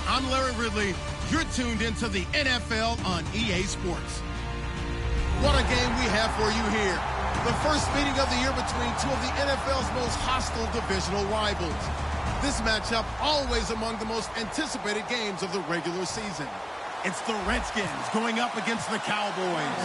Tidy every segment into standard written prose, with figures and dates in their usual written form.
I'm Larry.Lew. You're tuned into the NFL on EA Sports. What a game we have for you here. The first meeting of the year between two of the NFL's most hostile divisional rivals. This matchup always among the most anticipated games of the regular season. It's the Redskins going up against the Cowboys.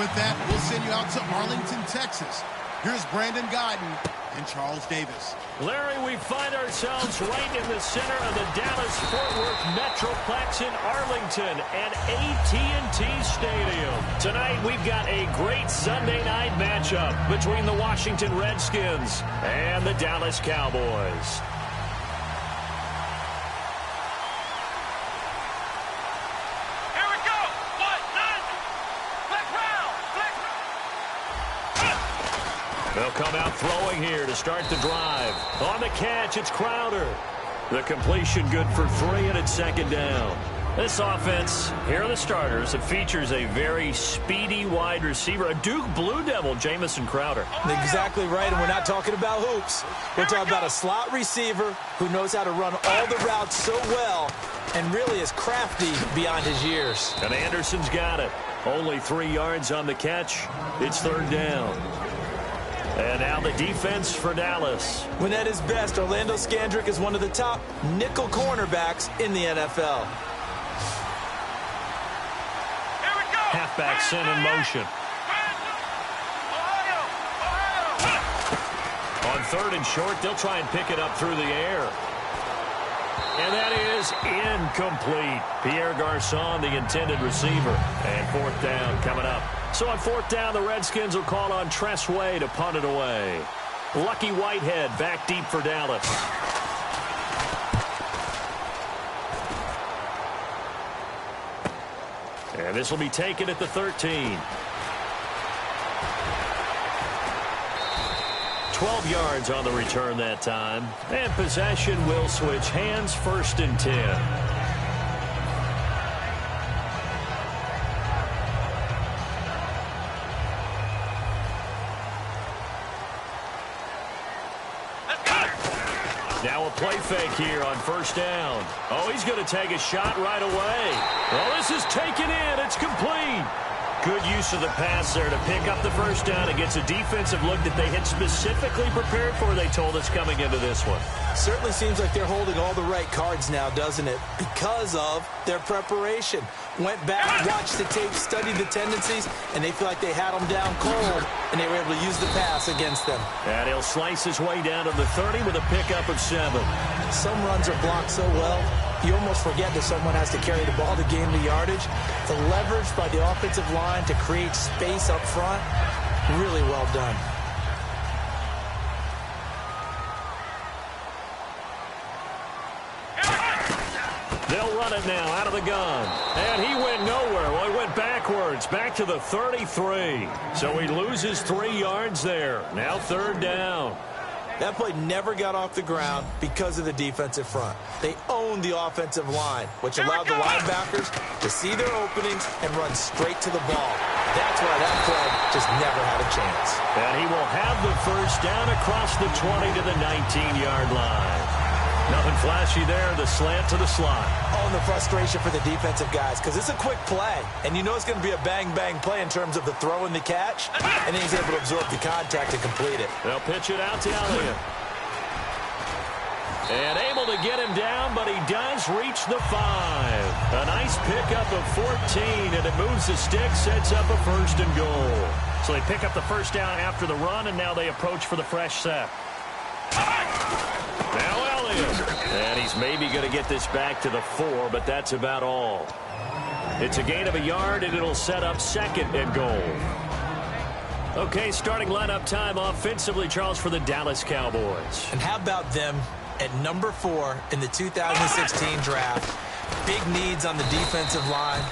With that, we'll send you out to Arlington, Texas. Here's Brandon Guyton and Charles Davis. Larry, we find ourselves right in the center of the Dallas-Fort Worth Metroplex in Arlington at AT&T Stadium. Tonight, we've got a great Sunday night matchup between the Washington Redskins and the Dallas Cowboys. They'll come out throwing here to start the drive. On the catch, it's Crowder. The completion good for 3, and it's second down. This offense, here are the starters. It features a very speedy wide receiver, a Duke Blue Devil, Jamison Crowder. Exactly right, and we're not talking about hoops. We're talking about a slot receiver who knows how to run all the routes so well and really is crafty beyond his years. And Anderson's got it. Only 3 yards on the catch. It's third down. And now the defense for Dallas. When at his best, Orlando Scandrick is one of the top nickel cornerbacks in the NFL. Halfback sent in motion. On third and short, they'll try and pick it up through the air. And that is incomplete. Pierre Garçon, the intended receiver. And fourth down coming up. So on fourth down, the Redskins will call on Tress Way to punt it away. Lucky Whitehead back deep for Dallas. And this will be taken at the 13. 12 yards on the return that time. And possession will switch hands, first and 10. Now a play fake here on first down. Oh, he's going to take a shot right away. Well, this is taken in. It's complete. Good use of the pass there to pick up the first down. It gets a defensive look that they had specifically prepared for, they told us, coming into this one. Certainly seems like they're holding all the right cards now, doesn't it? Because of their preparation. Went back, watched the tape, studied the tendencies, and they feel like they had them down cold, and they were able to use the pass against them. And he'll slice his way down to the 30 with a pickup of 7. Some runs are blocked so well, you almost forget that someone has to carry the ball to gain the yardage. The leverage by the offensive line to create space up front, really well done. They'll run it now out of the gun. And he went nowhere. Well, he went backwards, back to the 33. So he loses 3 yards there. Now third down. That play never got off the ground because of the defensive front. They owned the offensive line, which allowed the linebackers to see their openings and run straight to the ball. That's why that play just never had a chance. And he will have the first down across the 20 to the 19-yard line. Nothing flashy there, the slant to the slot. Oh, and the frustration for the defensive guys, because it's a quick play, and you know it's going to be a bang-bang play in terms of the throw and the catch, and then he's able to absorb the contact and complete it. They'll pitch it out to Elliott. And able to get him down, but he does reach the 5. A nice pickup of 14, and it moves the stick, sets up a 1st and goal. So they pick up the first down after the run, and now they approach for the fresh set. Now Elliott. And he's maybe going to get this back to the 4, but that's about all. It's a gain of a yard, and it'll set up 2nd and goal. Okay, starting lineup time offensively, Charles, for the Dallas Cowboys. And how about them at number 4 in the 2016 draft? Big needs on the defensive line,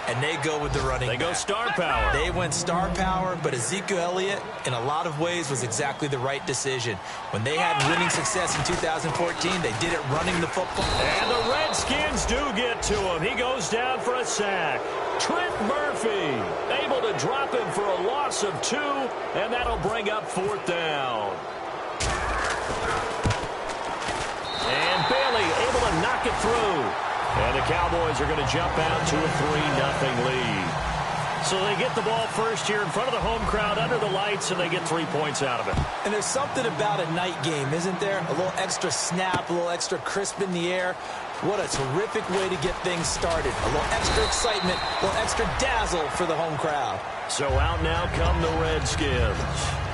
and they go with the running back. They go star power. They went star power, but Ezekiel Elliott, in a lot of ways, was exactly the right decision. When they had winning success in 2014, they did it running the football. And the Redskins do get to him. He goes down for a sack. Trent Murphy able to drop him for a loss of 2, and that'll bring up 4th down. And Bailey able to knock it through. And the Cowboys are going to jump out to a 3-0 lead. So they get the ball first here in front of the home crowd under the lights, and they get 3 points out of it. And there's something about a night game, isn't there? A little extra snap, a little extra crisp in the air. What a terrific way to get things started. A little extra excitement, a little extra dazzle for the home crowd. So out now come the Redskins.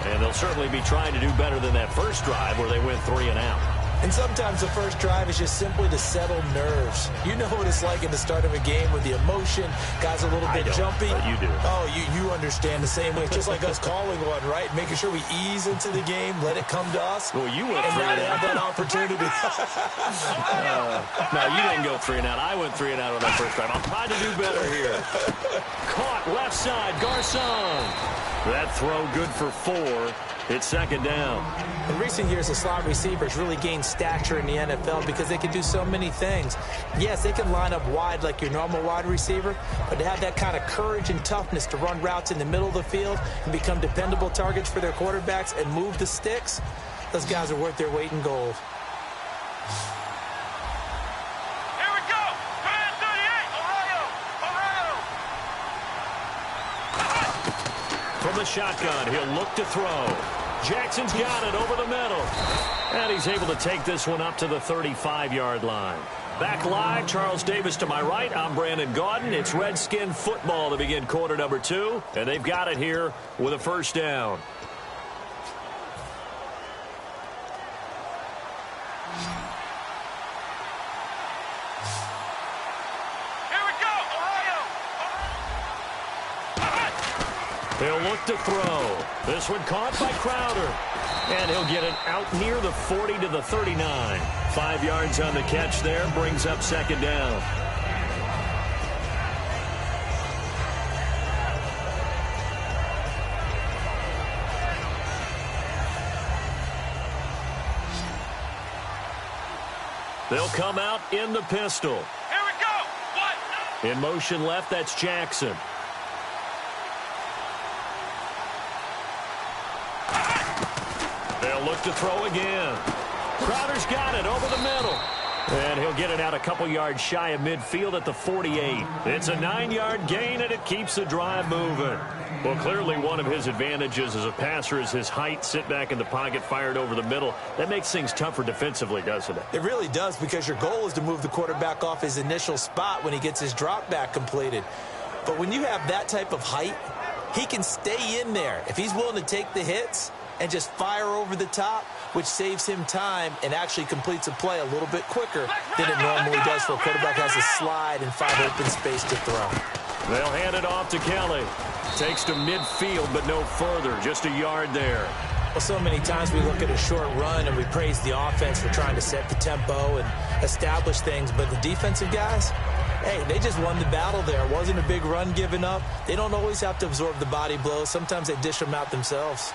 And they'll certainly be trying to do better than that first drive where they went 3 and out. And sometimes the first drive is just simply to settle nerves. You know what it's like at the start of a game with the emotion. Guys are a little bit jumpy. But you do. Oh, you understand the same way. It's just like us calling one, right? Making sure we ease into the game, let it come to us. Well, you went and 3 now and they out. have that opportunity. No, you didn't go 3 and out. I went 3 and out on that first drive. I'm trying to do better here. Caught left side, Garcon. That throw good for 4. It's 2nd down. In recent years, the slot receivers really gained stature in the NFL because they can do so many things. Yes, they can line up wide like your normal wide receiver, but to have that kind of courage and toughness to run routes in the middle of the field and become dependable targets for their quarterbacks and move the sticks, those guys are worth their weight in gold. Here we go! Command 38, Ohio! From the shotgun, he'll look to throw. Jackson's got it over the middle. And he's able to take this one up to the 35-yard line. Back live, Charles Davis to my right. I'm Brandon Gaudin. It's Redskin football to begin quarter number 2. And they've got it here with a 1st down. They'll look to throw. This one caught by Crowder. And he'll get it out near the 40 to the 39. 5 yards on the catch there. Brings up 2nd down. They'll come out in the pistol. Here we go! What? In motion left, that's Jackson. They'll look to throw again. Crowder's got it over the middle. And he'll get it out a couple yards shy of midfield at the 48. It's a 9-yard gain, and it keeps the drive moving. Well, clearly one of his advantages as a passer is his height. Sit back in the pocket, fired over the middle. That makes things tougher defensively, doesn't it? It really does, because your goal is to move the quarterback off his initial spot when he gets his drop back completed. But when you have that type of height, he can stay in there. If he's willing to take the hits and just fire over the top, which saves him time and actually completes a play a little bit quicker than it normally does for a quarterback has a slide and 5 open space to throw. They'll hand it off to Kelly. Takes to midfield, but no further. Just a yard there. Well, so many times we look at a short run and we praise the offense for trying to set the tempo and establish things, but the defensive guys, hey, they just won the battle there. It wasn't a big run given up. They don't always have to absorb the body blows. Sometimes they dish them out themselves.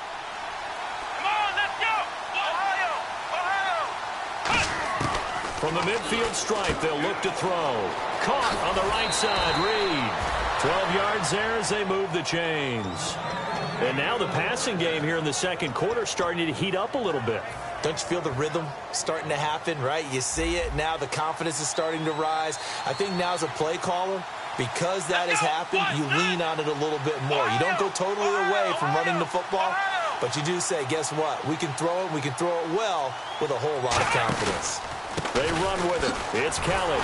From the midfield stripe, they'll look to throw. Caught on the right side, Reed. 12 yards there as they move the chains. And now the passing game here in the second quarter starting to heat up a little bit. Don't you feel the rhythm starting to happen, right? You see it now. The confidence is starting to rise. I think now as a play caller, because that has happened, you lean on it a little bit more. You don't go totally away from running the football, but you do say, guess what? We can throw it. We can throw it well with a whole lot of confidence. They run with it. It's Kelly.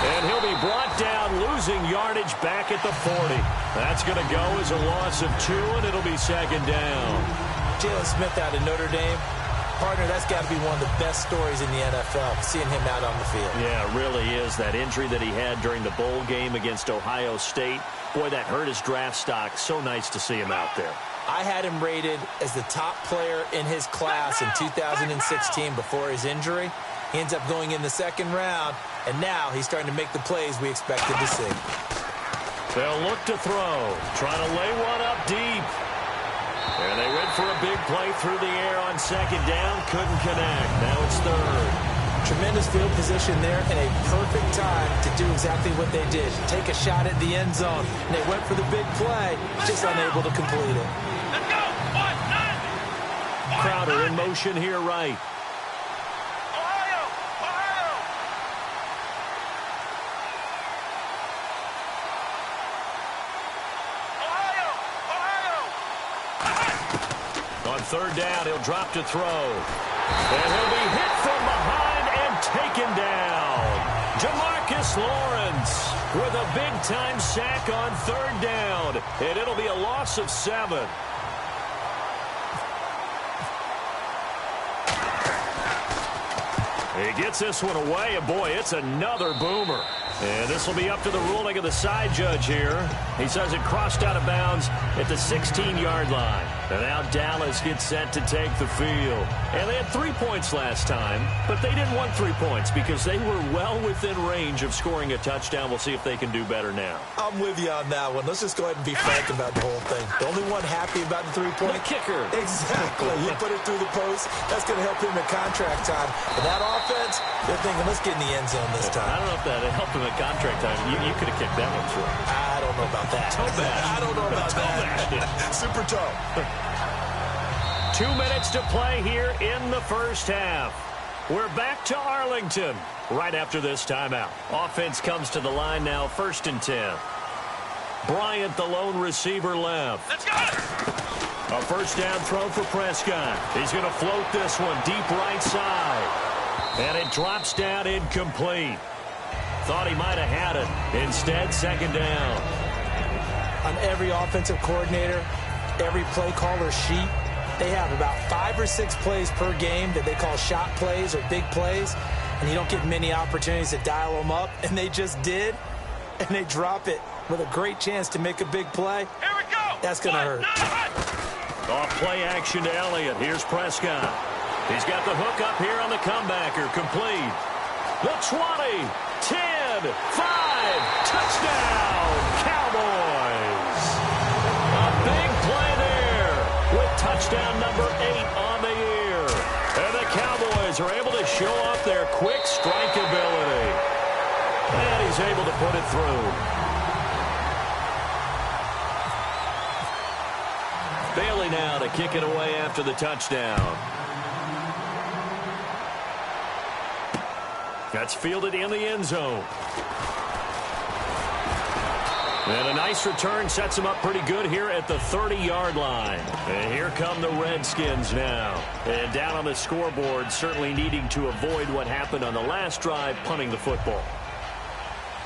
And he'll be brought down, losing yardage back at the 40. That's going to go as a loss of 2, and it'll be second down. Jalen Smith out of Notre Dame. Partner, that's got to be one of the best stories in the NFL, seeing him out on the field. Yeah, it really is. That injury that he had during the bowl game against Ohio State, boy, that hurt his draft stock. So nice to see him out there. I had him rated as the top player in his class in 2016 before his injury. He ends up going in the second round, and now he's starting to make the plays we expected to see. They'll look to throw, trying to lay one up deep. And they went for a big play through the air on second down. Couldn't connect. Now it's third. Tremendous field position there and a perfect time to do exactly what they did. Take a shot at the end zone. And they went for the big play, just unable to complete it. Let's go. 1-9. Crowder in motion here right. Ohio. On third down, he'll drop to throw. And he'll be hit from behind and taken down. Jamarcus Lawrence with a big-time sack on third down. And it'll be a loss of 7. He gets this one away, and boy, it's another boomer. And this will be up to the ruling of the side judge here. He says it crossed out of bounds at the 16-yard line. And now Dallas gets set to take the field. And they had 3 points last time, but they didn't want 3 points because they were well within range of scoring a touchdown. We'll see if they can do better now. I'm with you on that one. Let's just go ahead and be frank about the whole thing. The only one happy about the 3-point. The kicker. Exactly. You put it through the post. That's going to help him at contract time. But that offense, they're thinking, let's get in the end zone this time. I don't know if that helped him at contract time. You could have kicked that one through. I don't know about that. Toe bash. I don't know about Toe that. bash. Super toe. 2 minutes to play here in the first half. We're back to Arlington right after this timeout. Offense comes to the line now, 1st and 10. Bryant, the lone receiver, left. Let's go. A first down throw for Prescott. He's going to float this one deep right side. And it drops down incomplete. Thought he might have had it. Instead, second down. On every offensive coordinator, every play caller sheet, they have about 5 or 6 plays per game that they call shot plays or big plays, and you don't get many opportunities to dial them up, and they just did, and they drop it with a great chance to make a big play. Here we go. That's going to hurt. Off play action to Elliott. Here's Prescott. He's got the hook up here on the comebacker. Complete. The 20, 10, 5, touchdown, Cowboys. A big play there with touchdown number 8 on the year. And the Cowboys are able to show off their quick strike ability. And he's able to put it through. Bailey now to kick it away after the touchdown. That's fielded in the end zone. And a nice return sets him up pretty good here at the 30-yard line. And here come the Redskins now. And down on the scoreboard, certainly needing to avoid what happened on the last drive, punting the football.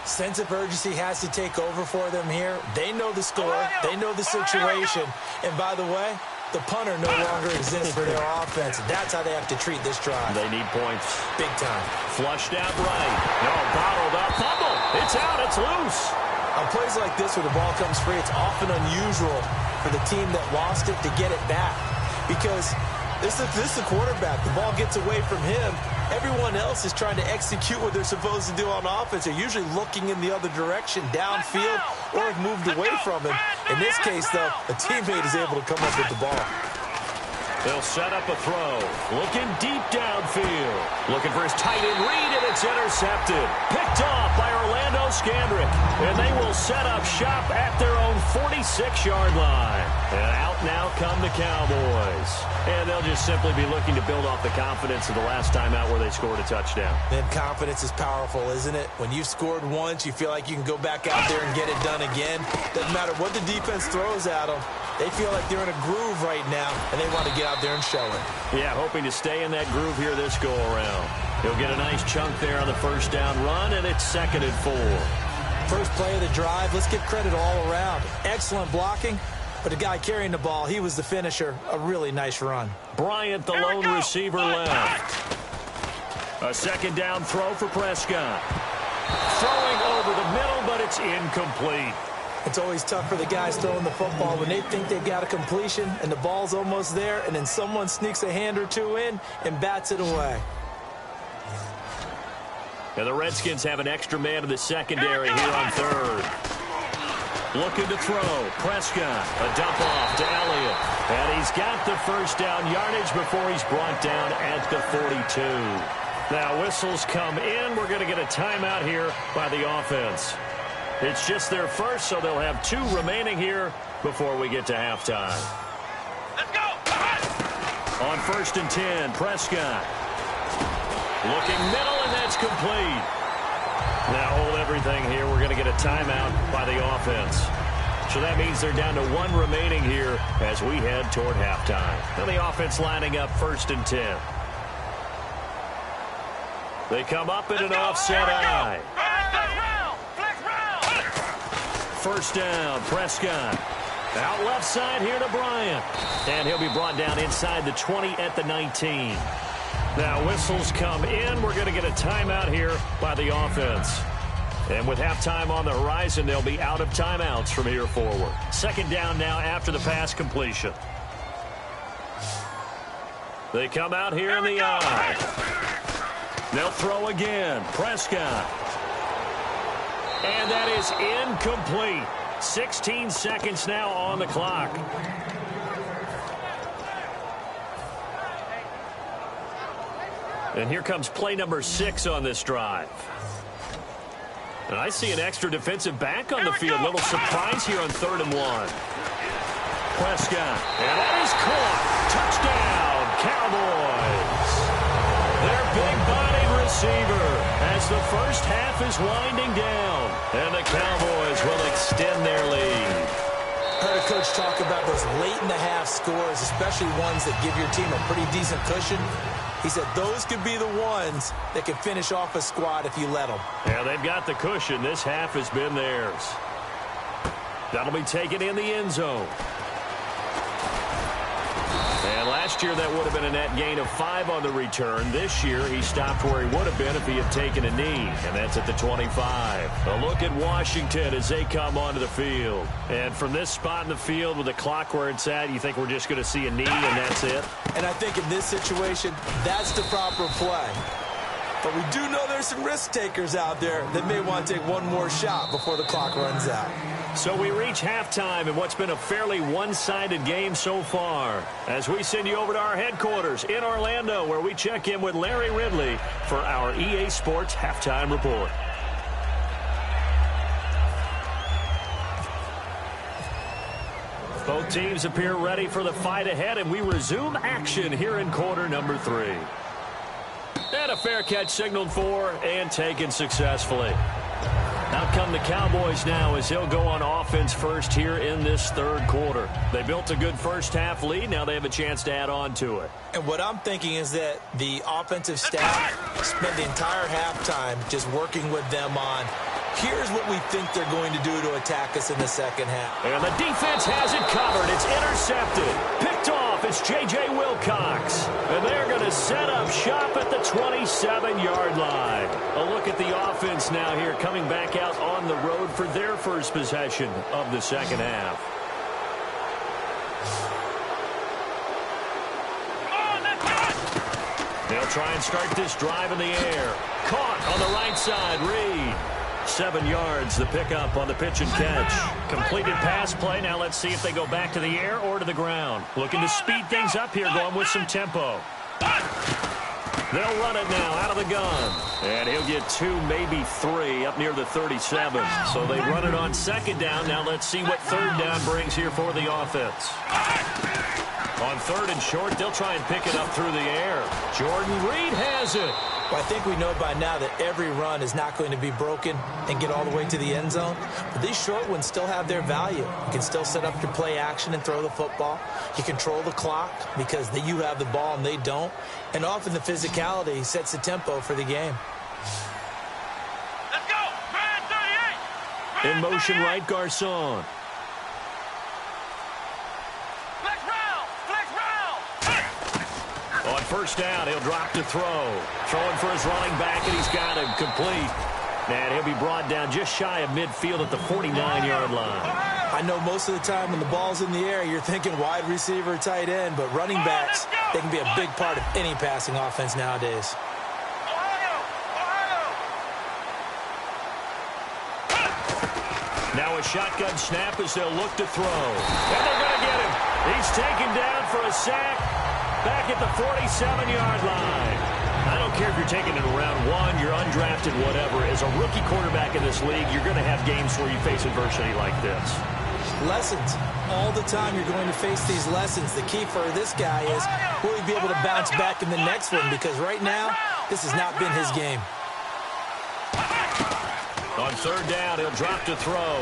Sense of urgency has to take over for them here. They know the score. They know the situation. And by the way, the punter no longer exists for their offense. That's how they have to treat this drive. They need points. Big time. Flushed out right. No, bottled up. Fumble. It's out. It's loose. On plays like this where the ball comes free, it's often unusual for the team that lost it to get it back. Because this is the quarterback. The ball gets away from him. Everyone else is trying to execute what they're supposed to do on offense. They're usually looking in the other direction, downfield, or have moved away from him. In this case, though, a teammate is able to come up with the ball. They'll set up a throw. Looking deep downfield. Looking for his tight end read, and it's intercepted. Picked off by Orlando Scandrick. And they will set up shop at their own 46-yard line. And out now come the Cowboys. And they'll just simply be looking to build off the confidence of the last time out where they scored a touchdown. And confidence is powerful, isn't it? When you've scored once, you feel like you can go back out there and get it done again. Doesn't matter what the defense throws at them. They feel like they're in a groove right now, and they want to get out there and show it. Yeah, hoping to stay in that groove here this go-around. He'll get a nice chunk there on the first down run, and it's 2nd and 4. First play of the drive, let's give credit all around. Excellent blocking, but the guy carrying the ball, he was the finisher. A really nice run. Bryant, the lone receiver, left. A 2nd down throw for Prescott. Throwing over the middle, but it's incomplete. It's always tough for the guys throwing the football when they think they've got a completion and the ball's almost there, and then someone sneaks a hand or two in and bats it away. And the Redskins have an extra man in the secondary here on 3rd. Looking to throw. Prescott, a dump off to Elliott. And he's got the first down yardage before he's brought down at the 42. Now whistles come in. We're going to get a timeout here by the offense. It's just their first, so they'll have 2 remaining here before we get to halftime. Let's go. On 1st and 10, Prescott. Looking middle, and that's complete. Now hold everything here. We're going to get a timeout by the offense. So that means they're down to 1 remaining here as we head toward halftime. Now the offense lining up 1st and 10. They come up in an offset eye. First down, Prescott. Out left side here to Bryant. And he'll be brought down inside the 20 at the 19. Now whistles come in. We're going to get a timeout here by the offense. And with halftime on the horizon, they'll be out of timeouts from here forward. 2nd down now after the pass completion. They come out here in the eye. They'll throw again. Prescott. And that is incomplete. 16 seconds now on the clock. And here comes play number 6 on this drive. And I see an extra defensive back on the field. Little surprise here on 3rd and 1. Prescott. And that is caught. Touchdown, Cowboys. Their big-bodied receiver as the first half is winding down. And the Cowboys will extend their lead. I heard a coach talk about those late-in-the-half scores, especially ones that give your team a pretty decent cushion. He said those could be the ones that can finish off a squad if you let them. Yeah, they've got the cushion. This half has been theirs. That'll be taken in the end zone. And last year, that would have been a net gain of 5 on the return. This year, he stopped where he would have been if he had taken a knee, and that's at the 25. A look at Washington as they come onto the field. And from this spot in the field with the clock where it's at, you think we're just going to see a knee and that's it? And I think in this situation, that's the proper play. But we do know there's some risk takers out there that may want to take one more shot before the clock runs out. So we reach halftime in what's been a fairly one-sided game so far, as we send you over to our headquarters in Orlando, where we check in with Larry Ridley for our EA Sports Halftime Report. Both teams appear ready for the fight ahead, and we resume action here in quarter number 3. And a fair catch signaled for and taken successfully. Out come the Cowboys now as he'll go on offense first here in this 3rd quarter. They built a good first-half lead. Now they have a chance to add on to it. And what I'm thinking is that the offensive staff spent the entire halftime just working with them on, here's what we think they're going to do to attack us in the second half. And the defense has it covered. It's intercepted. Picked off. It's J.J. Wilcox. And they're going to set up shop at the 27-yard line. A look at the offense now here coming back out on the road for their first possession of the second half. They'll try and start this drive in the air. Caught on the right side, Reed. 7 yards, the pickup on the pitch and catch. Completed pass play. Now let's see if they go back to the air or to the ground. Looking to speed things up here, going with some tempo. They'll run it now out of the gun. And he'll get 2, maybe 3 up near the 37. So they run it on second down. Now let's see what third down brings here for the offense. On third and short, they'll try and pick it up through the air. Jordan Reed has it. Well, I think we know by now that every run is not going to be broken and get all the way to the end zone. But these short ones still have their value. You can still set up your play action and throw the football. You control the clock because you have the ball and they don't. And often the physicality sets the tempo for the game. Let's go! Man 38! In motion right, Garcon. On first down, he'll drop to throw. Throwing for his running back, and he's got him complete. And he'll be brought down just shy of midfield at the 49-yard line. I know most of the time when the ball's in the air, you're thinking wide receiver, tight end, but running backs, they can be a big part of any passing offense nowadays. Now a shotgun snap as they'll look to throw. And they're going to get him. He's taken down for a sack. Back at the 47-yard line. I don't care if you're taking it in round 1, you're undrafted, whatever. As a rookie quarterback in this league, you're going to have games where you face adversity like this. Lessons. All the time you're going to face these lessons. The key for this guy is, will he be able to bounce back in the next one? Because right now, this has not been his game. On third down, he'll drop to throw.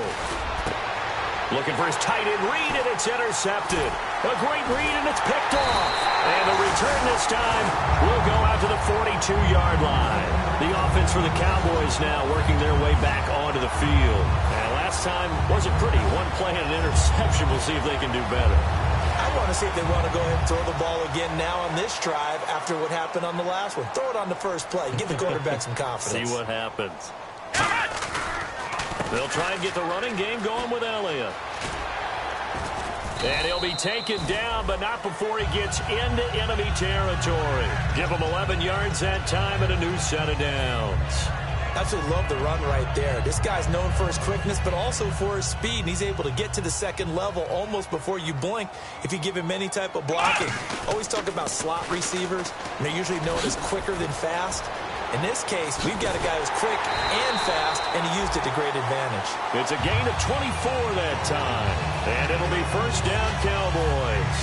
Looking for his tight end read, and it's intercepted. A great read, and it's picked off. And the return this time will go out to the 42-yard line. The offense for the Cowboys now working their way back onto the field. And last time wasn't pretty. One play and an interception. We'll see if they can do better. I want to see if they want to go ahead and throw the ball again now on this drive after what happened on the last one. Throw it on the first play. Give the quarterback some confidence. See what happens. They'll try and get the running game going with Elliott. And he'll be taken down, but not before he gets into enemy territory. Give him 11 yards that time and a new set of downs. Absolutely love the run right there. This guy's known for his quickness, but also for his speed. And he's able to get to the second level almost before you blink if you give him any type of blocking. Always talk about slot receivers, and they're usually known as quicker than fast. In this case, we've got a guy who's quick and fast, and he used it to great advantage. It's a gain of 24 that time, and it'll be first down Cowboys.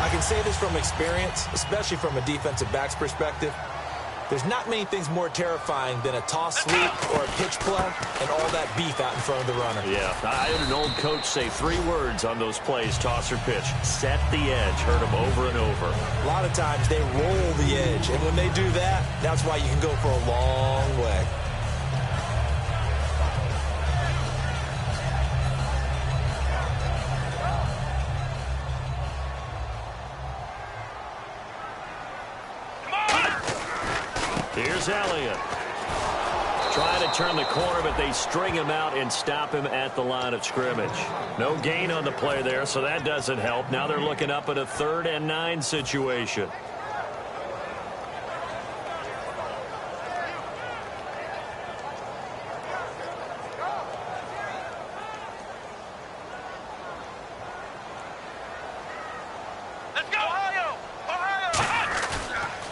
I can say this from experience, especially from a defensive back's perspective. There's not many things more terrifying than a toss sweep or a pitch play and all that beef out in front of the runner. Yeah, I heard an old coach say 3 words on those plays, toss or pitch. Set the edge. Heard them over and over. A lot of times they roll the edge, and when they do that, that's why you can go for a long way. Here's Elliott. Trying to turn the corner, but they string him out and stop him at the line of scrimmage. No gain on the play there, so that doesn't help. Now they're looking up at a 3rd and 9 situation. Let's go! Ohio!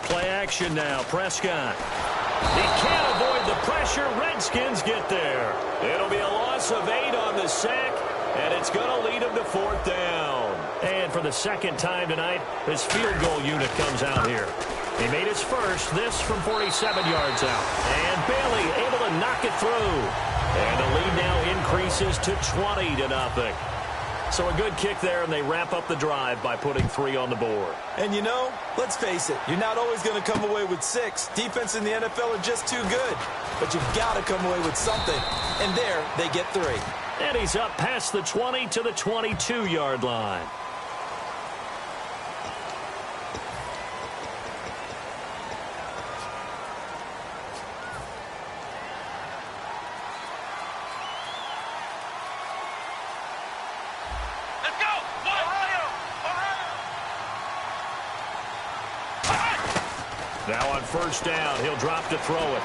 Play action now. Prescott. He can't avoid the pressure. Redskins get there. It'll be a loss of 8 on the sack, and it's going to lead him to 4th down. And for the second time tonight, his field goal unit comes out here. He made his first, this from 47 yards out. And Bailey able to knock it through. And the lead now increases to 20-0. So a good kick there, and they wrap up the drive by putting 3 on the board. And you know, let's face it, you're not always going to come away with 6. Defense in the NFL are just too good. But you've got to come away with something. And there, they get 3. And he's up past the 20 to the 22-yard line. Let's go! Ohio! Now on first down, he'll drop to throw it.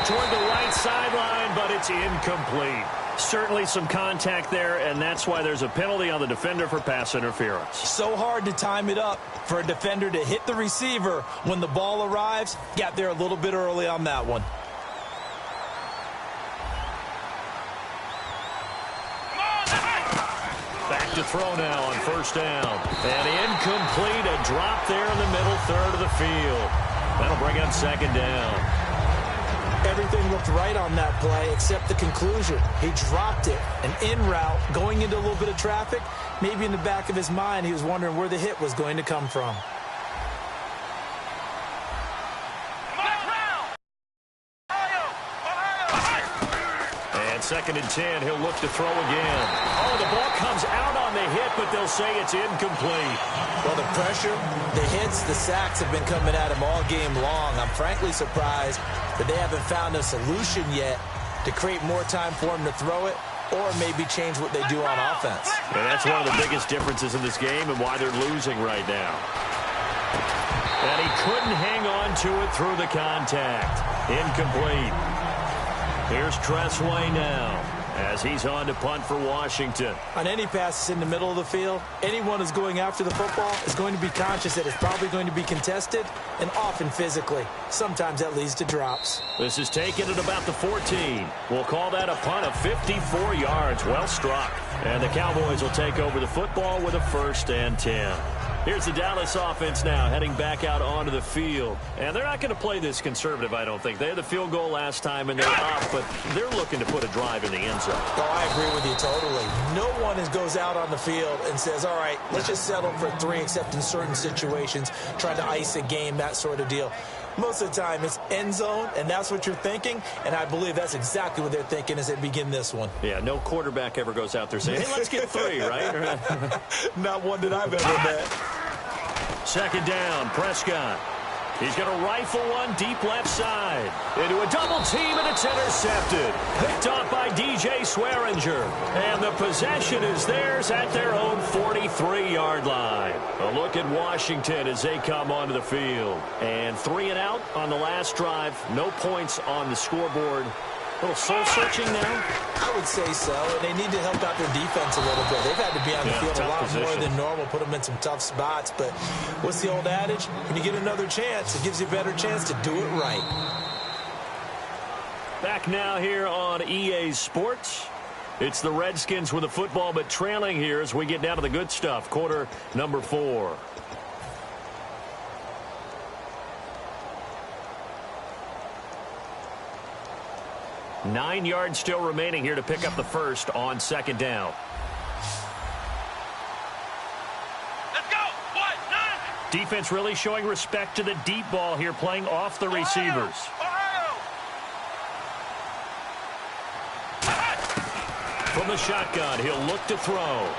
toward the right sideline, but it's incomplete. Certainly some contact there, and that's why there's a penalty on the defender for pass interference. So hard to time it up for a defender to hit the receiver when the ball arrives. Got there a little bit early on that one. Back to throw now on first down. And incomplete, a drop there in the middle third of the field. That'll bring up second down. Everything looked right on that play except the conclusion. He dropped it, an in route, going into a little bit of traffic. Maybe in the back of his mind, he was wondering where the hit was going to come from. And second and 10, he'll look to throw again. Oh, the ball comes out on the hit, but they'll say it's incomplete. Well, the pressure, the hits, the sacks have been coming at him all game long. I'm frankly surprised that they haven't found a solution yet to create more time for him to throw it or maybe change what they do on offense. And that's one of the biggest differences in this game and why they're losing right now. And he couldn't hang on to it through the contact. Incomplete. Here's Tressway now as he's on to punt for Washington. On any passes in the middle of the field, anyone who's going after the football is going to be conscious that it's probably going to be contested and often physically. Sometimes that leads to drops. This is taken at about the 14. We'll call that a punt of 54 yards. Well struck. And the Cowboys will take over the football with a 1st and 10. Here's the Dallas offense now heading back out onto the field. And they're not going to play this conservative, I don't think. They had the field goal last time and they're up, but they're looking to put a drive in the end zone. Oh, I agree with you totally. No one goes out on the field and says, all right, let's just settle for 3, except in certain situations, trying to ice a game, that sort of deal. Most of the time, it's end zone, and that's what you're thinking, and I believe that's exactly what they're thinking as they begin this one. Yeah, no quarterback ever goes out there saying, hey, let's get 3, right? Not one that I've ever met. Second down, Prescott. He's going to rifle one deep left side. Into a double team, and it's intercepted. Picked off by DJ Swearinger. And the possession is theirs at their own 43-yard line. A look at Washington as they come onto the field. And 3 and out on the last drive. No points on the scoreboard. A little soul-searching now? I would say so. And they need to help out their defense a little bit. They've had to be on the field a lot more than normal, put them in some tough spots. But what's the old adage? When you get another chance, it gives you a better chance to do it right. Back now here on EA Sports. It's the Redskins with the football, but trailing here as we get down to the good stuff. Quarter number 4. Nine yards still remaining here to pick up the first on second down. Let's go. 1, 9. Defense really showing respect to the deep ball here, playing off the receivers. From the shotgun, he'll look to throw.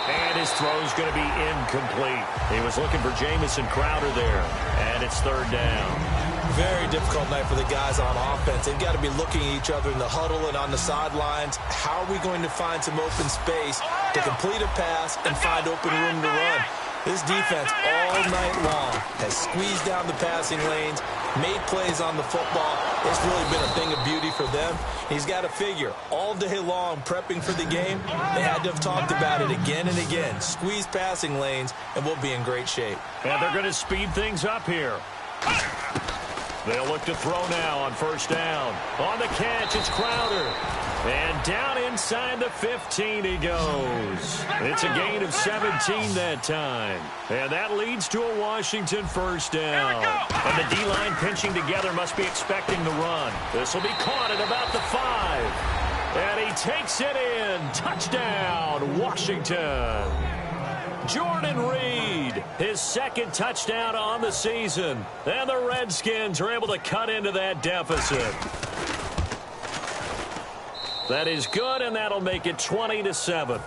And his throw's going to be incomplete. He was looking for Jamison Crowder there. And it's third down. Very difficult night for the guys on offense. They've got to be looking at each other in the huddle and on the sidelines. How are we going to find some open space to complete a pass and find open room to run? This defense all night long has squeezed down the passing lanes, made plays on the football. It's really been a thing of beauty for them. He's got to figure all day long prepping for the game. They had to have talked about it again and again. Squeeze passing lanes, and we'll be in great shape. And they're going to speed things up here. They'll look to throw now on first down. On the catch, it's Crowder. And down inside the 15 he goes. It's a gain of 17 that time. And that leads to a Washington first down. And the D-line pinching together must be expecting the run. This will be caught at about the 5. And he takes it in. Touchdown, Washington. Jordan Reed, his second touchdown on the season. And the Redskins are able to cut into that deficit. That is good, and that'll make it 20-7.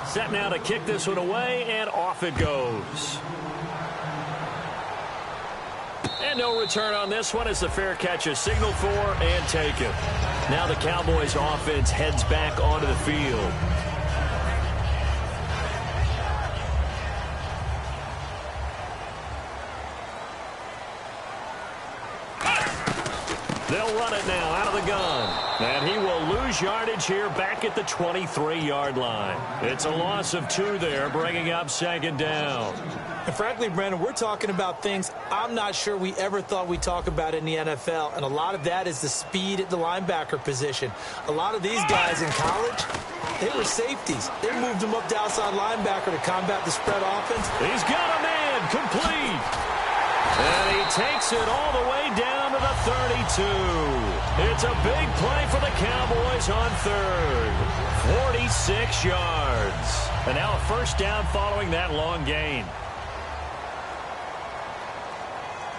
Set now to kick this one away, and off it goes. And no return on this one as the fair catch is signaled for and taken. Now the Cowboys offense heads back onto the field. They'll run it now out of the gun. And he will lose yardage here back at the 23-yard line. It's a loss of 2 there, bringing up second down. And frankly, Brandon, we're talking about things I'm not sure we ever thought we'd talk about in the NFL. And a lot of that is the speed at the linebacker position. A lot of these guys in college, they were safeties. They moved them up to outside linebacker to combat the spread offense. He's got a man complete. And he takes it all the way down to the 32. It's a big play for the Cowboys on third. 46 yards. And now a first down following that long gain.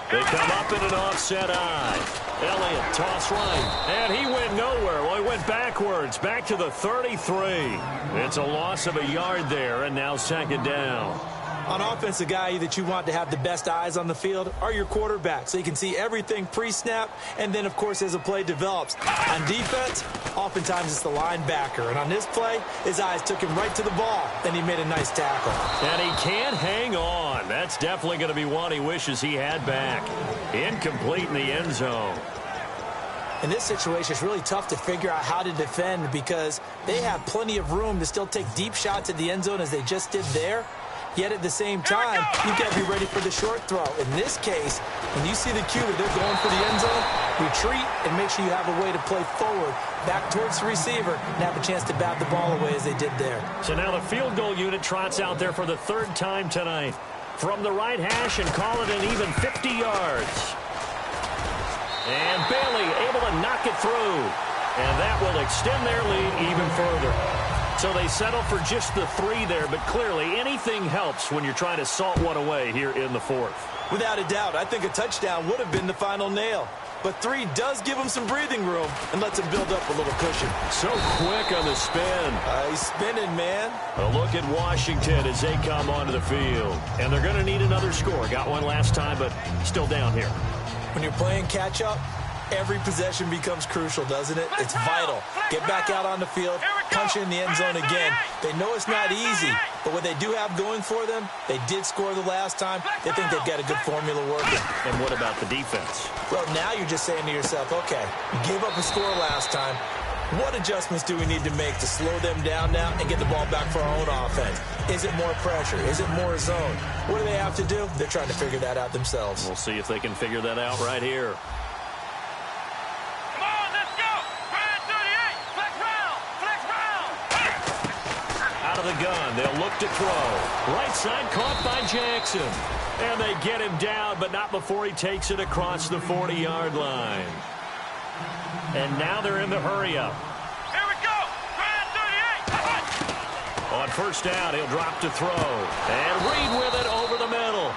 They come up in an offset eye. Elliott, toss right. And he went nowhere. Well, he went backwards, back to the 33. It's a loss of a yard there, and now second down. On offense, the guy that you want to have the best eyes on the field are your quarterbacks, so you can see everything pre-snap, and then, of course, as the play develops. On defense, oftentimes it's the linebacker. And on this play, his eyes took him right to the ball, and he made a nice tackle. And he can't hang on. That's definitely going to be one he wishes he had back. Incomplete in the end zone. In this situation, it's really tough to figure out how to defend because they have plenty of room to still take deep shots at the end zone as they just did there. Yet at the same time, you got to be ready for the short throw. In this case, when you see the cue that they're going for the end zone, retreat and make sure you have a way to play forward, back towards the receiver, and have a chance to bat the ball away as they did there. So now the field goal unit trots out there for the 3rd time tonight. From the right hash and call it an even 50 yards. And Bailey able to knock it through. And that will extend their lead even further. So they settle for just the 3 there, but clearly anything helps when you're trying to salt one away here in the 4th. Without a doubt, I think a touchdown would have been the final nail. But 3 does give him some breathing room and lets him build up a little cushion. So quick on the spin. He's spinning, man. A look at Washington as they come onto the field. And they're going to need another score. Got one last time, but still down here. When you're playing catch-up, every possession becomes crucial, doesn't it? It's vital. Get back out on the field, punch it in the end zone again. They know it's not easy, but what they do have going for them, they did score the last time. They think they've got a good formula working. And what about the defense? Well, now you're just saying to yourself, okay, you gave up a score last time. What adjustments do we need to make to slow them down now and get the ball back for our own offense? Is it more pressure? Is it more zone? What do they have to do? They're trying to figure that out themselves. We'll see if they can figure that out right here. The gun. They'll look to throw. Right side caught by Jackson. And they get him down, but not before he takes it across the 40-yard line. And now they're in the hurry-up. Here we go. Try 38. On first down, he'll drop to throw. And Reed with it over the middle.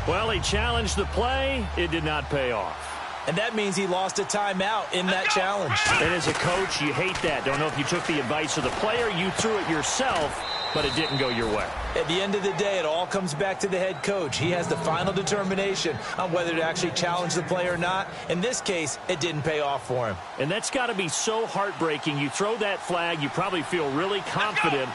Well, he challenged the play. It did not pay off. And that means he lost a timeout in that challenge. And as a coach, you hate that. Don't know if you took the advice of the player. You threw it yourself, but it didn't go your way. At the end of the day, it all comes back to the head coach. He has the final determination on whether to actually challenge the play or not. In this case, it didn't pay off for him. And that's got to be so heartbreaking. You throw that flag, you probably feel really confident,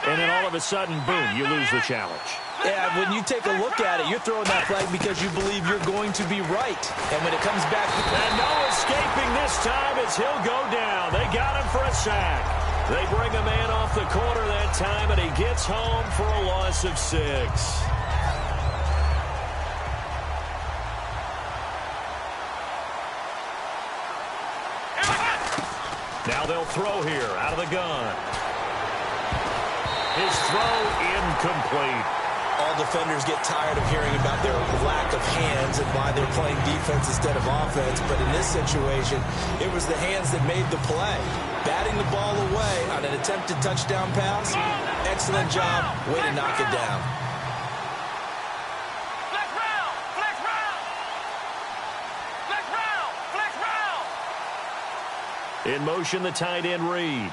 and then all of a sudden, boom, you lose the challenge. Yeah, when you take a look at it, you're throwing that flag because you believe you're going to be right. And when it comes back... And no escaping this time as he'll go down. They got him for a sack. They bring a man off the corner that time, and he gets home for a loss of 6. Now they'll throw here out of the gun. His throw incomplete. All defenders get tired of hearing about their lack of hands and why they're playing defense instead of offense. But in this situation, it was the hands that made the play. Batting the ball away on an attempted touchdown pass. Excellent job. Way to knock it down. Flex round. Flex round. Flex round. Flex round. In motion, the tight end Reed.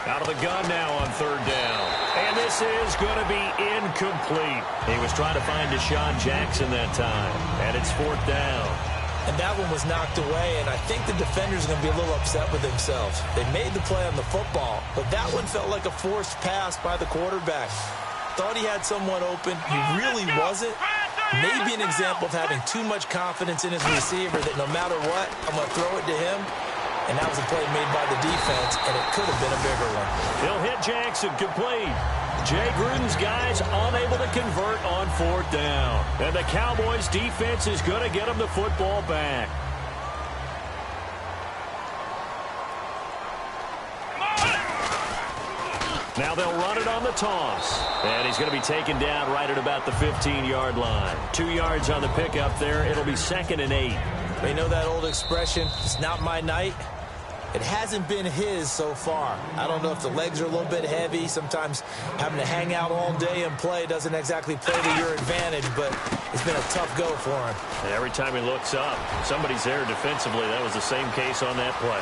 Out of the gun now on third down. And this is going to be incomplete. He was trying to find Deshaun Jackson that time. And it's fourth down. And that one was knocked away, and I think the defender's going to be a little upset with themselves. They made the play on the football, but that one felt like a forced pass by the quarterback. Thought he had someone open. He really wasn't. Maybe an example of having too much confidence in his receiver that no matter what, I'm going to throw it to him. And that was a play made by the defense, and it could have been a bigger one. He'll hit Jackson complete. Jay Gruden's guys unable to convert on fourth down. And the Cowboys defense is going to get them the football back. Now they'll run it on the toss. And he's going to be taken down right at about the 15-yard line. 2 yards on the pickup there. It'll be 2nd and 8. You know that old expression, it's not my night? It hasn't been his so far. I don't know if the legs are a little bit heavy. Sometimes having to hang out all day and play doesn't exactly play to your advantage, but it's been a tough go for him. And every time he looks up, somebody's there defensively. That was the same case on that play.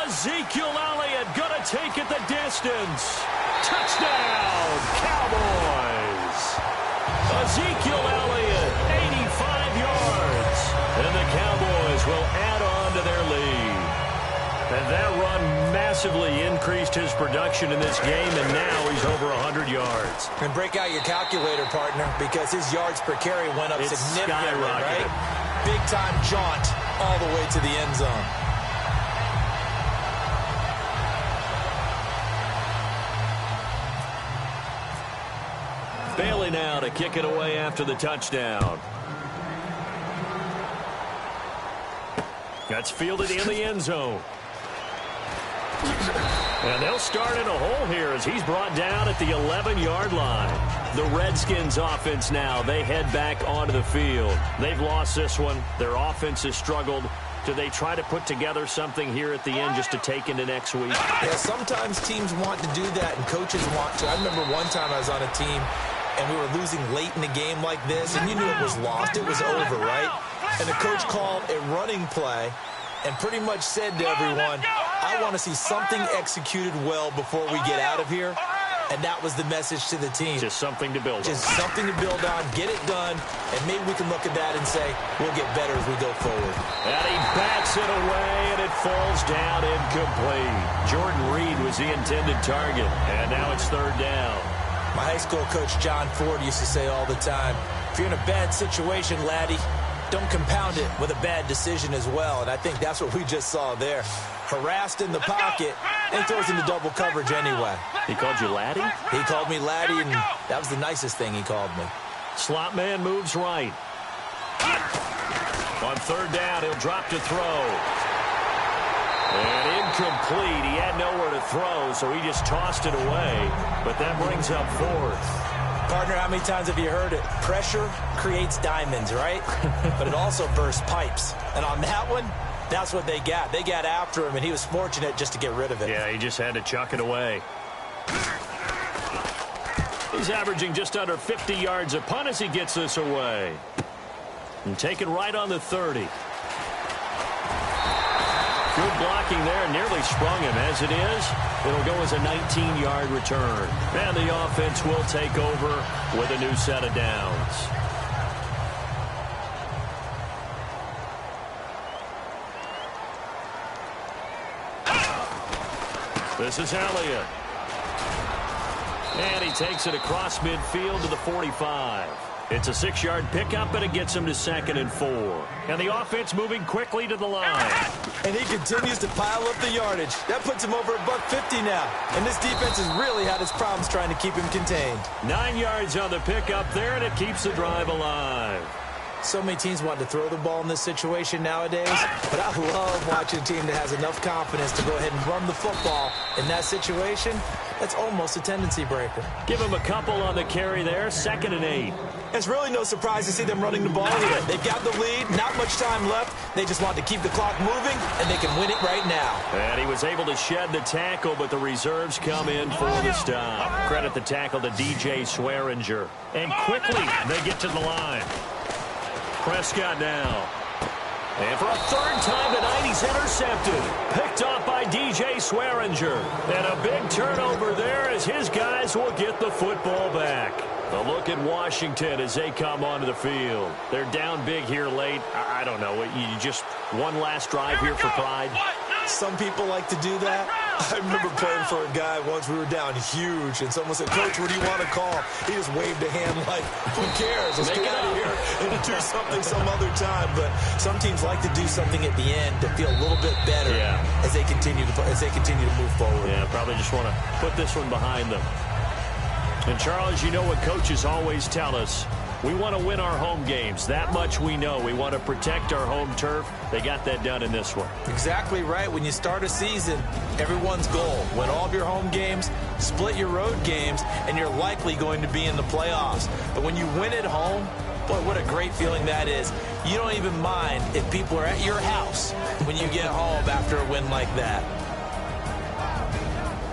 Ezekiel Elliott gonna take it the distance. Touchdown, Cowboys. Ezekiel Elliott, 85 yards. And the Cowboys will add on to their lead. And that run massively increased his production in this game, and now he's over 100 yards. And break out your calculator, partner, because his yards per carry went up significantly, right? Big-time jaunt all the way to the end zone. Bailey now to kick it away after the touchdown. That's fielded in the end zone. And they'll start in a hole here as he's brought down at the 11-yard line. The Redskins offense now, they head back onto the field. They've lost this one. Their offense has struggled. Do they try to put together something here at the end just to take into next week? Yeah, sometimes teams want to do that and coaches want to. I remember one time I was on a team and we were losing late in the game like this, and you knew it was lost. It was over, right? And the coach called a running play and pretty much said to everyone, I want to see something executed well before we get out of here. And that was the message to the team. Just something to build on. Just something to build on, get it done, and maybe we can look at that and say, we'll get better as we go forward. And he bats it away, and it falls down incomplete. Jordan Reed was the intended target, and now it's third down. My high school coach, John Ford, used to say all the time, if you're in a bad situation, laddie, don't compound it with a bad decision as well. And I think that's what we just saw there. Harassed in the pocket, and he throws into double coverage anyway. He called you laddie? He called me laddie, and that was the nicest thing he called me. Slot man moves right. On third down, he'll drop to throw. And incomplete. He had nowhere to throw, so he just tossed it away. But that brings up fourth. Partner, how many times have you heard it? Pressure creates diamonds, right? But it also bursts pipes. And on that one, that's what they got. They got after him, and he was fortunate just to get rid of it. Yeah, he just had to chuck it away. He's averaging just under 50 yards a punt as he gets this away. And taken right on the 30. Good blocking there, nearly sprung him. As it is, it'll go as a 19-yard return. And the offense will take over with a new set of downs. This is Elliott. And he takes it across midfield to the 45. It's a 6-yard pickup, and it gets him to 2nd and 4. And the offense moving quickly to the line. And he continues to pile up the yardage. That puts him over $150 now. And this defense has really had its problems trying to keep him contained. 9 yards on the pickup there, and it keeps the drive alive. So many teams want to throw the ball in this situation nowadays, but I love watching a team that has enough confidence to go ahead and run the football in that situation. That's almost a tendency breaker. Give him a couple on the carry there, 2nd and 8. It's really no surprise to see them running the ball here. They've got the lead, not much time left. They just want to keep the clock moving, and they can win it right now. And he was able to shed the tackle, but the reserves come in for the stop. Credit the tackle to DJ Swearinger. And quickly, they get to the line. Prescott now. And for a third time tonight, he's intercepted. Picked off by DJ Swearinger. And a big turnover there as his guys will get the football back. A look at Washington as they come onto the field. They're down big here late. I don't know. You just one last drive here for pride. Some people like to do that. I remember playing for a guy once. We were down huge, and someone said, "Coach, what do you want to call?" He just waved a hand like, "Who cares? Let's get out of here and do something some other time." But some teams like to do something at the end to feel a little bit better as they continue to move forward. Yeah, probably just want to put this one behind them. And Charles, you know what coaches always tell us. We want to win our home games. That much we know. We want to protect our home turf. They got that done in this one. Exactly right. When you start a season, everyone's goal, win all of your home games, split your road games, and you're likely going to be in the playoffs. But when you win at home, boy, what a great feeling that is. You don't even mind if people are at your house when you get home after a win like that.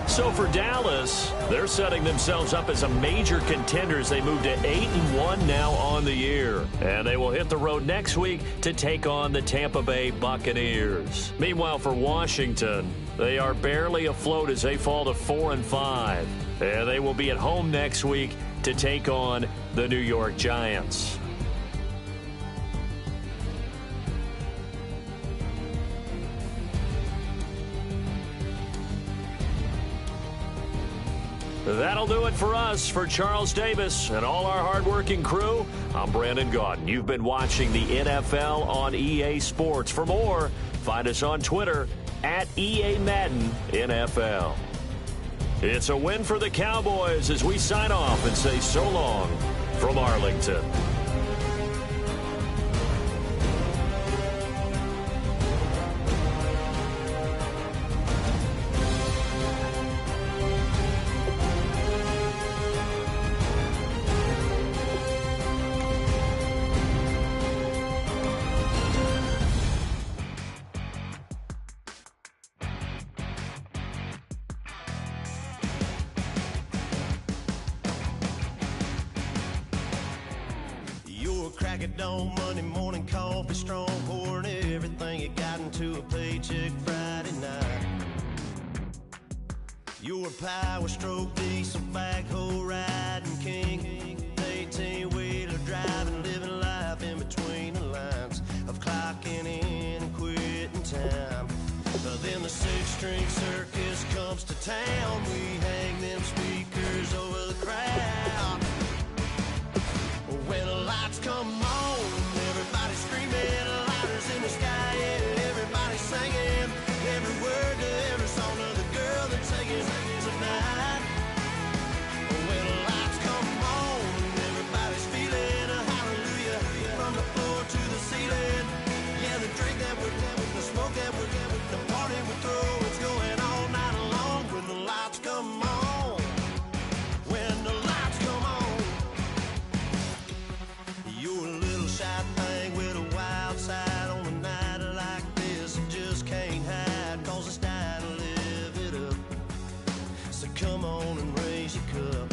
So for Dallas, they're setting themselves up as a major contender as they move to 8-1 now on the year. And they will hit the road next week to take on the Tampa Bay Buccaneers. Meanwhile, for Washington, they are barely afloat as they fall to 4-5. And they will be at home next week to take on the New York Giants. That'll do it for us. For Charles Davis and all our hardworking crew, I'm Brandon Gaudin. You've been watching the NFL on EA Sports. For more, find us on Twitter at EA Madden NFL. It's a win for the Cowboys as we sign off and say so long from Arlington. Crack it on Monday morning, coffee strong, pouring everything you got into a paycheck Friday night. Your power stroke, diesel backhoe riding king, 18-wheeler driving, living life in between the lines of clocking in and quitting time. Then the six-string circus comes to town. We hang them speakers over the crowd. When the lights come on, everybody screaming, lighters in the sky, yeah, everybody singing, every word to every song of the girl that's singing tonight. When the lights come on, everybody's feeling a hallelujah from the floor to the ceiling. Yeah, the drink that we're having, the smoke that we're having, the party we throw, it's going all night long. When the lights come on, when the lights come on. You're a little shy thing with a wild side on a night like this. You just can't hide, cause it's time to live it up. So come on and raise your cup.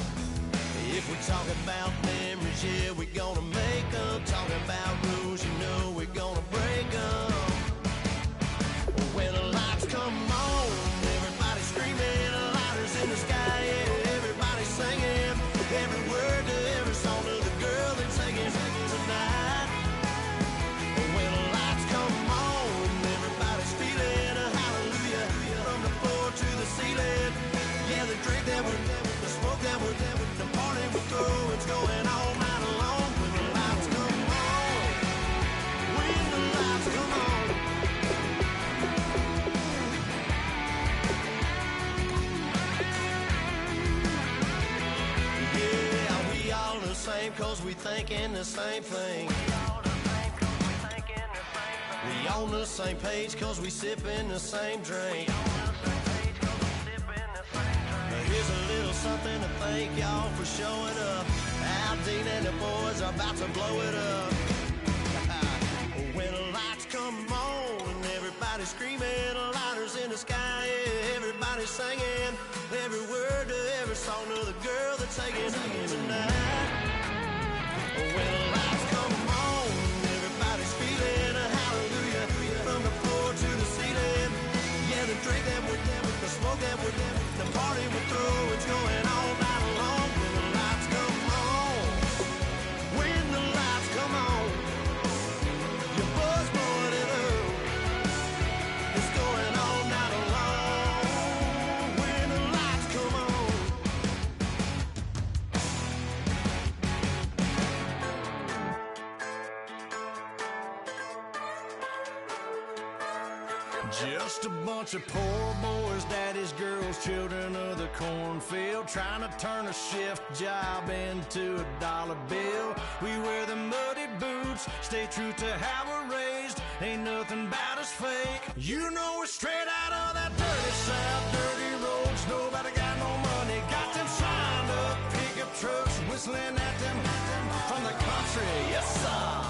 If we're talking about memories, yeah, we're gonna make them. Talking about rules, you know we're gonna break them. When the lights come on, everybody screaming, lighters in the sky, yeah, everybody singing, every word to every song of the girl that's singing tonight. When the lights come on, everybody's feeling a hallelujah from the floor to the ceiling. Yeah, the drink that we're having, the smoke that we're having, the party we throw, it's going all night long. When the lights come on, when the lights come on. Yeah, we all the same cause we thinking the same thing. We on the same page cause we sipping the same drink. Now here's a little something to thank y'all for showing up. Aldine and the boys are about to blow it up. When the lights come on and everybody's screaming, lighters in the sky, yeah, everybody's singing, every word to every song of the girl that's singing tonight. When the lights come on, everybody's feeling a hallelujah from the floor to the ceiling. Yeah, the drink that we're Just a bunch of poor boys, daddy's girls, children of the cornfield, trying to turn a shift job into a dollar bill. We wear the muddy boots, stay true to how we're raised. Ain't nothing about us fake. You know we're straight out of that dirty south, dirty roads. Nobody got no money, got them signed up pickup trucks, whistling at them from the country. Yes, sir.